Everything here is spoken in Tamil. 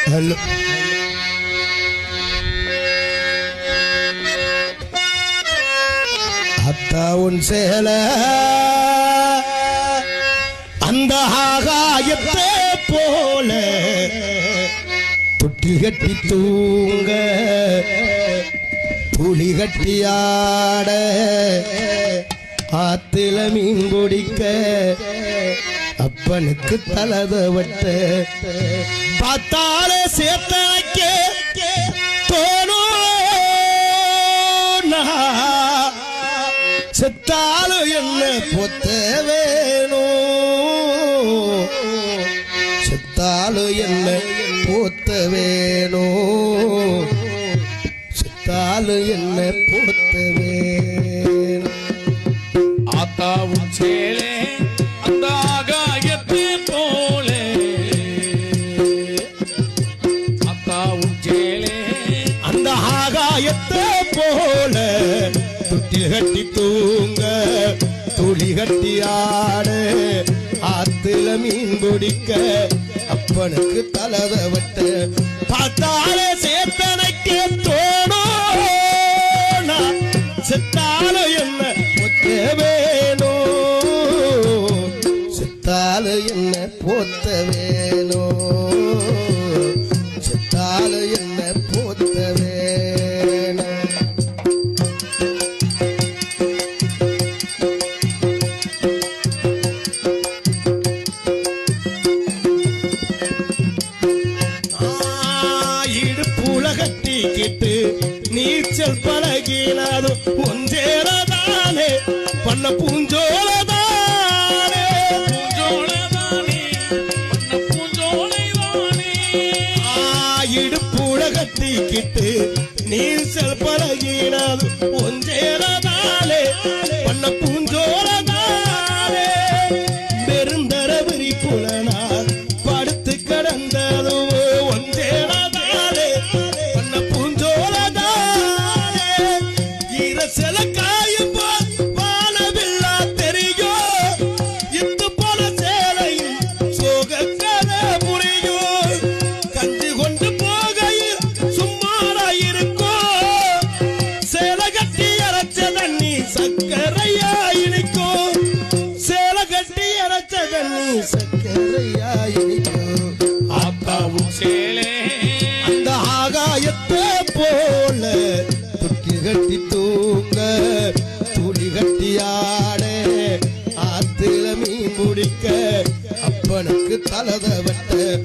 ஹலோ அத்தா உன் சேல அந்த ஆகாயத்தை போல தொட்டி கட்டி தூங்க புலி கட்டியாட ஆத்தில மீன் குடிக்க அப்பனுக்கு தலதவட்ட பார்த்தாலே சேர்த்தனைக்க தோணும் செத்தாலும் என்ன பொத்த வேணும் செத்தாலும் என்ன பொத்த வேணும் செத்தாலும் என்ன பொத்த வேணும் ஆத்தாவும் சேலே அந்த ஆகாயத்தை போல ஆத்தாவும் சேலே அந்த ஆகாயத்தை போல துட்டி கட்டி தூங்க துளி கட்டி ஆட ஆத்துல மீன் குடிக்க அப்பனுக்கு தலதவட்ட பார்த்தாலே சேத்தனைக்கு தோணும் செத்தாலும் என்ன பொத்த வேணும் செத்தாலும் என்ன பொத்த வேணும் செத்தாலும் என்ன பொத்த வேணும் இடுப்புல கட்டிக்கிட்டு நீச்சல் பழகினாலும் ஒன்றேறதானே பண்ண பூஞ்சோலதானே பூஞ்சோளதானே பண்ண பூஞ்சோலைதானே இடுப்புல கட்டிக்கிட்டு நீச்சல் பழகினாலும் ஒன்றேறதானே பண்ண பூஞ்சோலதானே பெருந்தர விரிப்புலனா படுத்து கிடந்ததும் ஒன்றேறதானே பண்ண பூஞ்சோலதானே இரசல காயும் போல் வானவில்லா தெரியும் இத்து போல சேலையும் சோக கதை புரியும் கஞ்சி கொண்டு போகையில் சும்மாரா இருக்கும் சேலை கட்டி அரைச்ச தண்ணி சக்கரையா இனிக்கும் சேலை கட்டி அரைச்ச தண்ணி சக்கரையா இனிக்கும் ஆத்தாவும் சேலே அந்த ஆகாயத்தை போல துட்டி கட்டி தூங்க துளி கட்டி ஆட ஆத்துல மீன் பிடிக்க அப்பனுக்கு தலதவட்ட